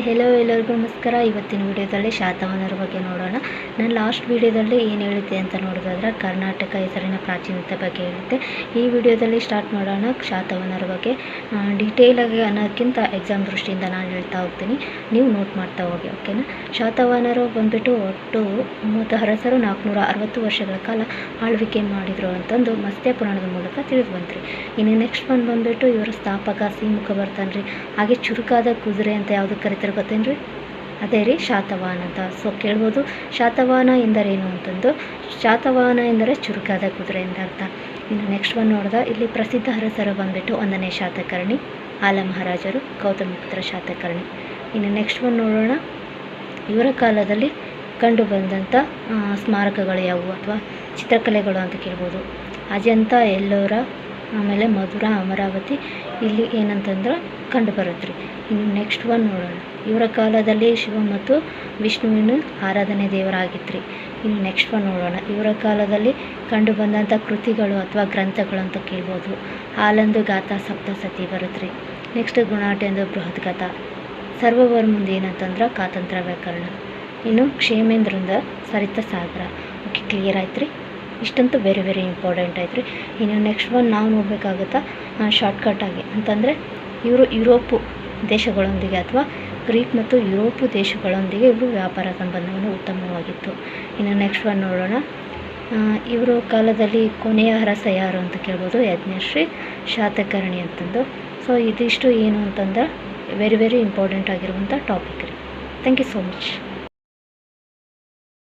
Hello ಎಲ್ಲರಿಗೂ ನಮಸ್ಕಾರ. ಇವತ್ತಿನ ವಿಡಿಯೋದಲ್ಲಿ ಶಾತವಾಹನರ ಬಗ್ಗೆ ನೋಡೋಣ. ನಾನು ಲಾಸ್ಟ್ ವಿಡಿಯೋದಲ್ಲಿ ಏನು ಹೇಳಿದ್ದೆ ಅಂತ ನೋಡೋದಾದ್ರೆ ಕರ್ನಾಟಕ ಹೆಸರಿನ ಪ್ರಾಚೀನತೆ ಬಗ್ಗೆ ಹೇಳಿದ್ದೆ. ಈ ವಿಡಿಯೋದಲ್ಲಿ ಸ್ಟಾರ್ಟ್ ಮಾಡೋಣ ಶಾತವಾಹನರ ಬಗ್ಗೆ. ಡೀಟೇಲಾಗಿ ಅನ್ನೋದಕ್ಕಿಂತ ಎಕ್ಸಾಮ್ ದೃಷ್ಟಿಯಿಂದ ನಾನು ಹೇಳ್ತಾ ಹೋಗ್ತೀನಿ, ನೀವು ನೋಟ್ ಮಾಡ್ತಾ ಹೋಗಿ, ಓಕೆನಾ. ಶಾತವಾಹನರು ಬಂದುಬಿಟ್ಟು ಒಟ್ಟು 30 ಅರಸರು 460 ವರ್ಷಗಳ ಕಾಲ ಆಳ್ವಿಕೆ ಮಾಡಿದರು ಅಂತಂದು ಮತ್ಸ್ಯ ಪುರಾಣದ ಮೂಲಕ ತಿಳಿದು ಬಂತ್ರಿ. ಇನ್ನು ನೆಕ್ಸ್ಟ್ ಬಂದುಬಿಟ್ಟು ಇವರ ಸ್ಥಾಪಕ ಸಿಮುಖ ಬರ್ತಾನೆ ರೀ. ಹಾಗೆ ಚುರುಕಾದ ಕುದುರೆ ಅಂತ ಯಾವುದು ಕರಿತಾರೆ ಗೊತ್ತೇನ್ರಿ? ಅದೇ ರೀ ಶಾತವಾಹನ ಅಂತ. ಸೊ ಕೇಳ್ಬೋದು ಶಾತವಾಹನ ಎಂದರೇನು ಅಂತಂದು. ಶಾತವಾಹನ ಎಂದರೆ ಚುರುಕಾದ ಕುದುರೆ ಎಂದ ಅರ್ಥ. ಇನ್ನು ನೆಕ್ಸ್ಟ್ ನೋಡಿದ ಇಲ್ಲಿ ಪ್ರಸಿದ್ಧ ಅರಸರು ಬಂದುಬಿಟ್ಟು 1ನೇ ಶಾತಕರ್ಣಿ, ಆಲ ಮಹಾರಾಜರು, ಗೌತಮಿಪುತ್ರ ಶಾತಕರ್ಣಿ. ಇನ್ನು ನೆಕ್ಸ್ಟ್ ನೋಡೋಣ, ಇವರ ಕಾಲದಲ್ಲಿ ಕಂಡು ಬಂದಂಥ ಸ್ಮಾರಕಗಳು ಯಾವುವು ಅಥವಾ ಚಿತ್ರಕಲೆಗಳು ಅಂತ ಕೇಳ್ಬೋದು. ಅಜಂತ, ಎಲ್ಲೋರ, ಆಮೇಲೆ ಮಧುರ, ಅಮರಾವತಿ ಇಲ್ಲಿ ಏನಂತಂದ್ರೆ ಕಂಡು ಬರುತ್ತೆ ರೀ. ಇನ್ನು ನೆಕ್ಸ್ಟ್ ನೋಡೋಣ, ಇವರ ಕಾಲದಲ್ಲಿ ಶಿವ ಮತ್ತು ವಿಷ್ಣುವಿನ ಆರಾಧನೆ ದೇವರಾಗಿತ್ತು ರೀ. ಇನ್ನು ನೆಕ್ಸ್ಟ್ ನೋಡೋಣ, ಇವರ ಕಾಲದಲ್ಲಿ ಕಂಡು ಬಂದಂಥ ಕೃತಿಗಳು ಅಥವಾ ಗ್ರಂಥಗಳು ಅಂತ ಕೇಳ್ಬೋದು. ಹಾಲಂದು ಗಾಥಾ ಸಪ್ತಸತಿ ಬರುತ್ತೆ ರೀ. ನೆಕ್ಸ್ಟ್ ಗುಣಾಟೆಂದು ಬೃಹತ್ ಗಾಥಾ, ಸರ್ವವರ್ಮುಂದು ಏನಂತಂದ್ರೆ ಕಾತಂತ್ರ ವ್ಯಾಕರಣ. ಇನ್ನು ಕ್ಷೇಮೇಂದ್ರಂದ ಸರಿತ ಸಾಗರ. ಓಕೆ, ಕ್ಲಿಯರ್ ಆಯ್ತು ರೀ. ಇಷ್ಟಂತೂ ವೆರಿ ಇಂಪಾರ್ಟೆಂಟ್ ಆಯ್ತು ರೀ. ಇನ್ನು ನೆಕ್ಸ್ಟ್ ನಾವು ನೋಡಬೇಕಾಗುತ್ತಾ ಶಾರ್ಟ್ಕಟ್ಟಾಗಿ ಅಂತಂದರೆ ಇವರು ಯುರೋಪು ದೇಶಗಳೊಂದಿಗೆ ಅಥವಾ ಗ್ರೀಕ್ ಮತ್ತು ಯುರೋಪು ದೇಶಗಳೊಂದಿಗೆ ಇವರು ವ್ಯಾಪಾರ ಸಂಬಂಧವನ್ನು ಉತ್ತಮವಾಗಿತ್ತು. ಇನ್ನು ನೆಕ್ಸ್ಟ್ ನೋಡೋಣ, ಇವರ ಕಾಲದಲ್ಲಿ ಕೊನೆಯ ಅರಸ ಯಾರು ಅಂತ ಕೇಳ್ಬೋದು, ಯಜ್ಞಶ್ರೀ ಶಾತಕರ್ಣಿ ಅಂತಂದು. ಸೊ ಇದಿಷ್ಟು ಏನು ಅಂತಂದ್ರೆ ವೆರಿ ಇಂಪಾರ್ಟೆಂಟ್ ಆಗಿರುವಂಥ ಟಾಪಿಕ್ ರೀ. Thank you so much.